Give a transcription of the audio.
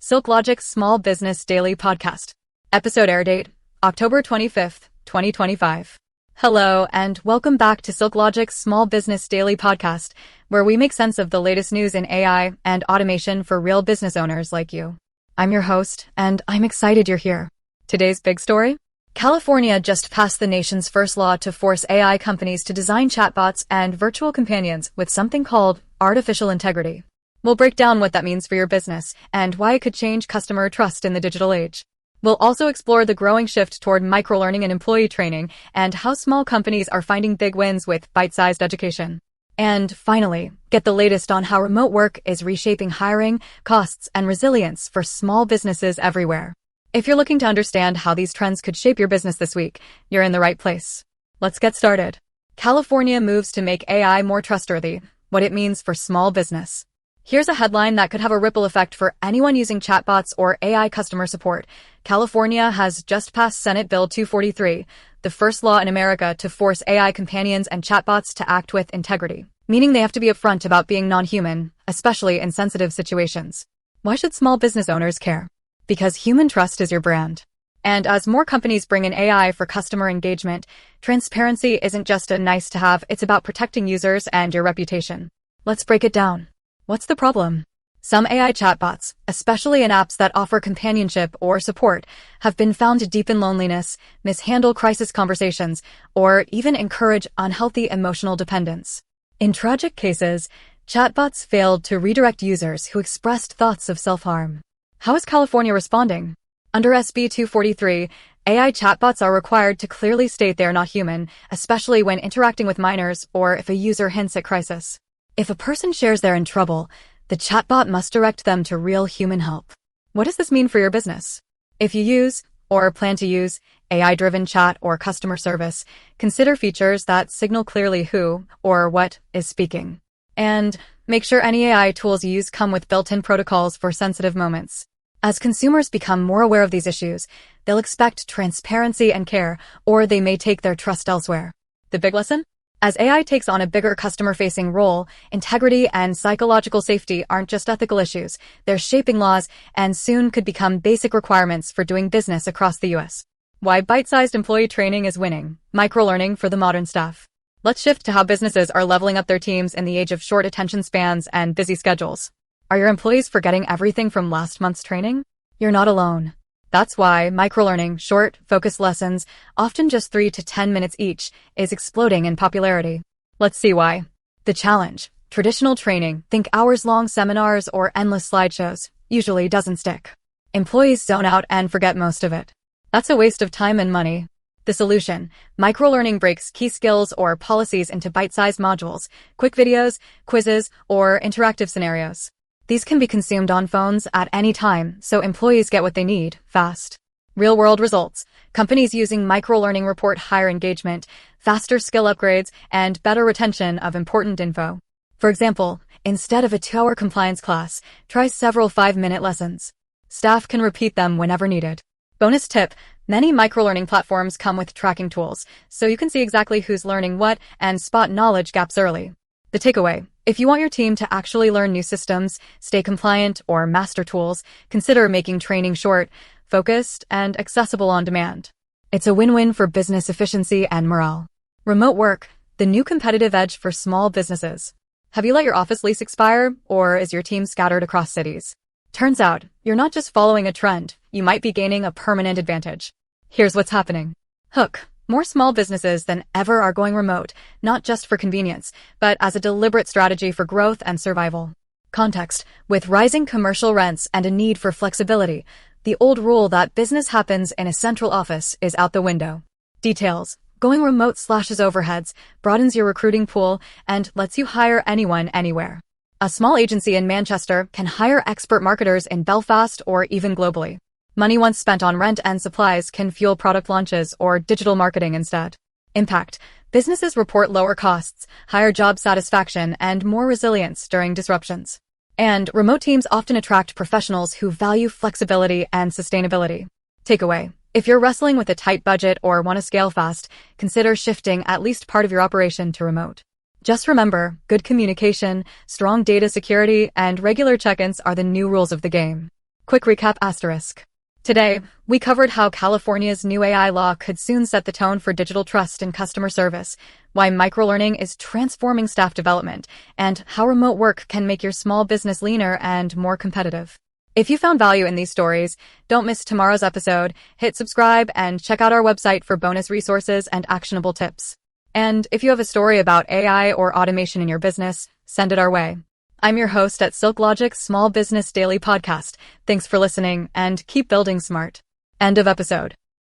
SilkLogic's Small Business Daily Podcast. Episode air date, October 25th, 2025. Hello, and welcome back to SilkLogic's Small Business Daily Podcast, where we make sense of the latest news in AI and automation for real business owners like you. I'm your host, and I'm excited you're here. Today's big story? California just passed the nation's first law to force AI companies to design chatbots and virtual companions with something called artificial integrity. We'll break down what that means for your business and why it could change customer trust in the digital age. We'll also explore the growing shift toward microlearning and employee training and how small companies are finding big wins with bite-sized education. And finally, get the latest on how remote work is reshaping hiring, costs, and resilience for small businesses everywhere. If you're looking to understand how these trends could shape your business this week, you're in the right place. Let's get started. California moves to make AI more trustworthy, what it means for small business. Here's a headline that could have a ripple effect for anyone using chatbots or AI customer support. California has just passed Senate Bill 243, the first law in America to force AI companions and chatbots to act with integrity, meaning they have to be upfront about being non-human, especially in sensitive situations. Why should small business owners care? Because human trust is your brand. And as more companies bring in AI for customer engagement, transparency isn't just a nice to have, it's about protecting users and your reputation. Let's break it down. What's the problem? Some AI chatbots, especially in apps that offer companionship or support, have been found to deepen loneliness, mishandle crisis conversations, or even encourage unhealthy emotional dependence. In tragic cases, chatbots failed to redirect users who expressed thoughts of self-harm. How is California responding? Under SB 243, AI chatbots are required to clearly state they are not human, especially when interacting with minors or if a user hints at crisis. If a person shares they're in trouble, the chatbot must direct them to real human help. What does this mean for your business? If you use, or plan to use, AI-driven chat or customer service, consider features that signal clearly who, or what, is speaking. And make sure any AI tools you use come with built-in protocols for sensitive moments. As consumers become more aware of these issues, they'll expect transparency and care, or they may take their trust elsewhere. The big lesson? As AI takes on a bigger customer-facing role, integrity and psychological safety aren't just ethical issues, they're shaping laws and soon could become basic requirements for doing business across the U.S. Why bite-sized employee training is winning, microlearning for the modern staff. Let's shift to how businesses are leveling up their teams in the age of short attention spans and busy schedules. Are your employees forgetting everything from last month's training? You're not alone. That's why microlearning, short, focused lessons, often just 3 to 10 minutes each, is exploding in popularity. Let's see why. The challenge: traditional training, think hours-long seminars or endless slideshows, usually doesn't stick. Employees zone out and forget most of it. That's a waste of time and money. The solution: microlearning breaks key skills or policies into bite-sized modules, quick videos, quizzes, or interactive scenarios. These can be consumed on phones at any time, so employees get what they need, fast. Real-world results: companies using microlearning report higher engagement, faster skill upgrades, and better retention of important info. For example, instead of a 2-hour compliance class, try several 5-minute lessons. Staff can repeat them whenever needed. Bonus tip: many microlearning platforms come with tracking tools, so you can see exactly who's learning what and spot knowledge gaps early. The takeaway: if you want your team to actually learn new systems, stay compliant, or master tools, consider making training short, focused, and accessible on demand. It's a win-win for business efficiency and morale. Remote work, the new competitive edge for small businesses. Have you let your office lease expire, or is your team scattered across cities? Turns out, you're not just following a trend, you might be gaining a permanent advantage. Here's what's happening. Hook. More small businesses than ever are going remote, not just for convenience, but as a deliberate strategy for growth and survival. Context: with rising commercial rents and a need for flexibility, the old rule that business happens in a central office is out the window. Details: going remote slashes overheads, broadens your recruiting pool, and lets you hire anyone anywhere. A small agency in Manchester can hire expert marketers in Belfast or even globally. Money once spent on rent and supplies can fuel product launches or digital marketing instead. Impact: businesses report lower costs, higher job satisfaction, and more resilience during disruptions. And remote teams often attract professionals who value flexibility and sustainability. Takeaway: if you're wrestling with a tight budget or want to scale fast, consider shifting at least part of your operation to remote. Just remember, good communication, strong data security, and regular check-ins are the new rules of the game. Quick recap asterisk. Today, we covered how California's new AI law could soon set the tone for digital trust in customer service, why microlearning is transforming staff development, and how remote work can make your small business leaner and more competitive. If you found value in these stories, don't miss tomorrow's episode, hit subscribe, and check out our website for bonus resources and actionable tips. And if you have a story about AI or automation in your business, send it our way. I'm your host at SilkLogic's Small Business Daily Podcast. Thanks for listening and keep building smart. End of episode.